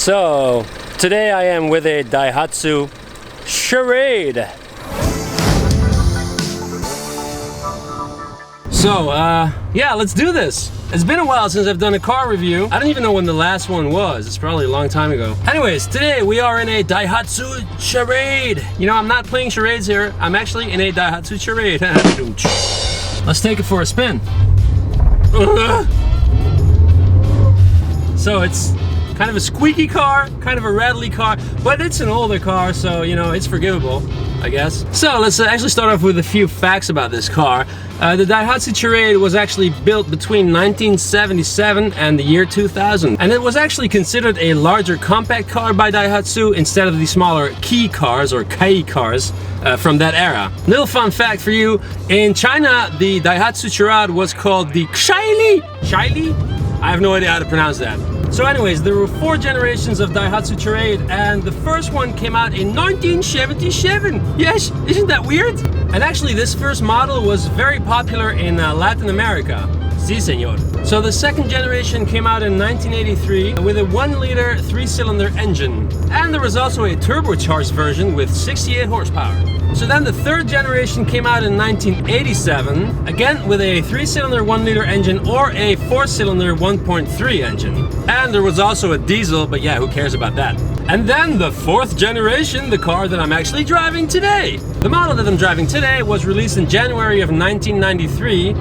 So, today I am with a Daihatsu Charade. So, yeah, let's do this. It's been a while since I've done a car review. I don't even know when the last one was. It's probably a long time ago. Anyways, today we are in a Daihatsu Charade. You know, I'm not playing charades here. I'm actually in a Daihatsu Charade. Let's take it for a spin. So it's kind of a squeaky car, kind of a rattly car, but it's an older car, so you know, it's forgivable, I guess. So let's actually start off with a few facts about this car. The Daihatsu Charade was actually built between 1977 and the year 2000, and it was actually considered a larger compact car by Daihatsu instead of the smaller kei cars or kei cars from that era. Little fun fact for you, in China the Daihatsu Charade was called the Shaili. I have no idea how to pronounce that. So anyways, there were 4 generations of Daihatsu Charade, and the first one came out in 1977. Yes, isn't that weird? And actually this first model was very popular in Latin America. Si, senor. So the second generation came out in 1983 with a 1-liter 3-cylinder engine. And there was also a turbocharged version with 68 horsepower. So then the third generation came out in 1987, again with a 3-cylinder 1-liter engine or a 4-cylinder 1.3 engine. And there was also a diesel, but yeah, who cares about that? And then the 4th generation, the car that I'm actually driving today. The model that I'm driving today was released in January of 1993,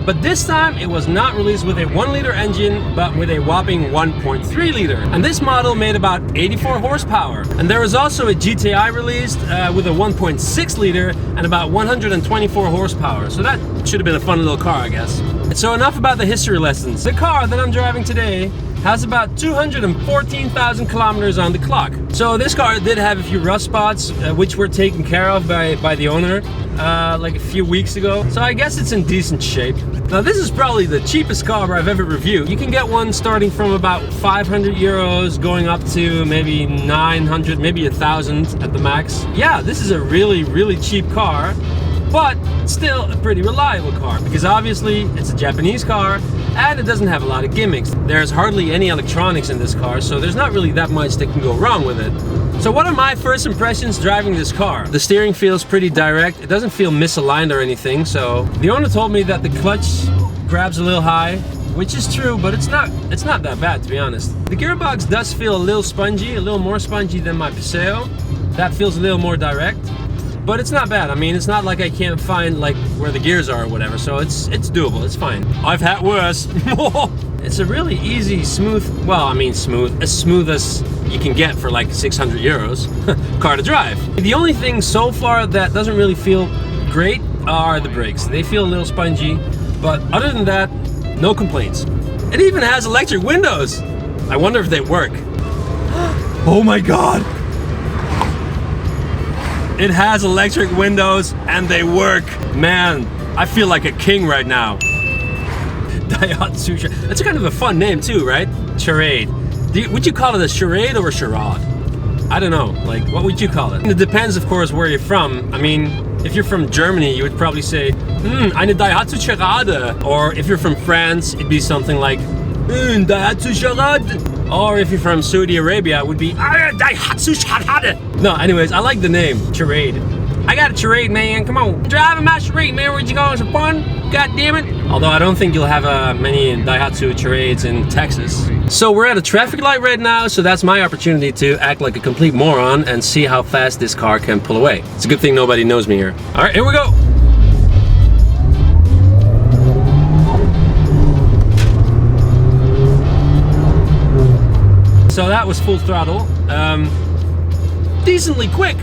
but this time it was not released with a 1-liter engine, but with a whopping 1.3 liter. And this model made about 84 horsepower. And there was also a GTI released with a 1.6 liter and about 124 horsepower. So that should have been a fun little car, I guess. So enough about the history lessons. The car that I'm driving today has about 214,000 kilometers on the clock. So this car did have a few rust spots, which were taken care of by the owner like a few weeks ago. So I guess it's in decent shape. Now this is probably the cheapest car I've ever reviewed. You can get one starting from about 500 euros going up to maybe 900, maybe 1,000 at the max. Yeah, this is a really cheap car, but still a pretty reliable car, because obviously it's a Japanese car and it doesn't have a lot of gimmicks. There's hardly any electronics in this car, so there's not really that much that can go wrong with it. So what are my first impressions driving this car? The steering feels pretty direct. It doesn't feel misaligned or anything. So the owner told me that the clutch grabs a little high, which is true, but it's not that bad, to be honest. The gearbox does feel a little spongy, a little more spongy than my Paseo. That feels a little more direct. But it's not bad. I mean, it's not like I can't find like where the gears are or whatever, so it's doable, it's fine. I've had worse. It's a really easy, smooth, well, I mean smooth, as smooth as you can get for like 600 euros car to drive. The only thing so far that doesn't really feel great are the brakes. They feel a little spongy, but other than that, no complaints. It even has electric windows. I wonder if they work. Oh my God. It has electric windows and they work. Man, I feel like a king right now. Daihatsu Charade. That's kind of a fun name too, right? Charade. Would you call it a charade or a charade? I don't know. Like, what would you call it? It depends, of course, where you're from. I mean, if you're from Germany, you would probably say, eine Daihatsu Charade. Or if you're from France, it'd be something like, Daihatsu Charade. Or if you're from Saudi Arabia, it would be Daihatsu Charade. No, anyways, I like the name, Charade. I got a Charade, man, come on. Driving my Charade, man, where'd you go? Some fun? God damn it. Although I don't think you'll have many Daihatsu Charades in Texas. So we're at a traffic light right now, so that's my opportunity to act like a complete moron and see how fast this car can pull away. It's a good thing nobody knows me here. All right, here we go. So that was full throttle, decently quick.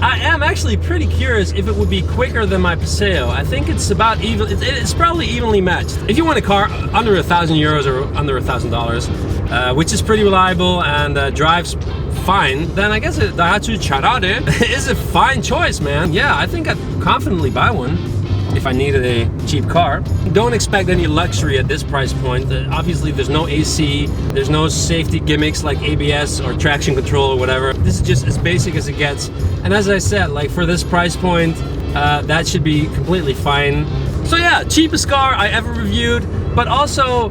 I am actually pretty curious if it would be quicker than my Paseo. I think it's about even, it's probably evenly matched. If you want a car under 1,000 euros or under $1,000, which is pretty reliable and drives fine, then I guess a Daihatsu Charade is a fine choice, man. Yeah, I think I'd confidently buy one if I needed a cheap car. Don't expect any luxury at this price point. Obviously there's no AC, there's no safety gimmicks like ABS or traction control or whatever. This is just as basic as it gets. And as I said, like for this price point, that should be completely fine. So yeah, cheapest car I ever reviewed, but also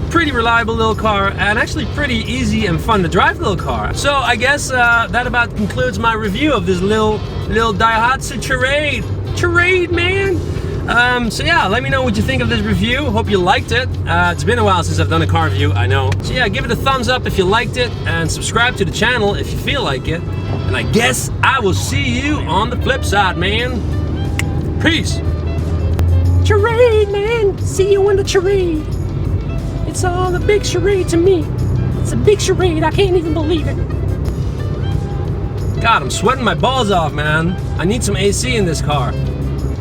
pretty reliable little car, and actually pretty easy and fun to drive little car. So I guess that about concludes my review of this little Daihatsu Charade. Charade, man! So yeah, let me know what you think of this review. Hope you liked it. It's been a while since I've done a car review, I know. So yeah, give it a thumbs up if you liked it, and subscribe to the channel if you feel like it. And I guess I will see you on the flip side, man. Peace! Charade, man! See you in the charade! It's all a big charade to me. It's a big charade, I can't even believe it. God, I'm sweating my balls off, man. I need some AC in this car.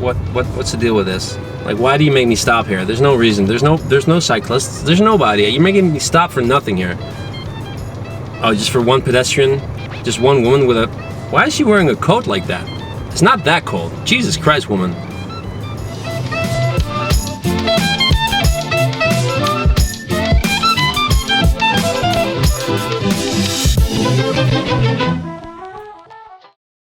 What's the deal with this? Like, why do you make me stop here? There's no reason. There's no cyclists. There's nobody. You're making me stop for nothing here. Oh, just for one pedestrian? Just one woman with a... Why is she wearing a coat like that? It's not that cold. Jesus Christ, woman.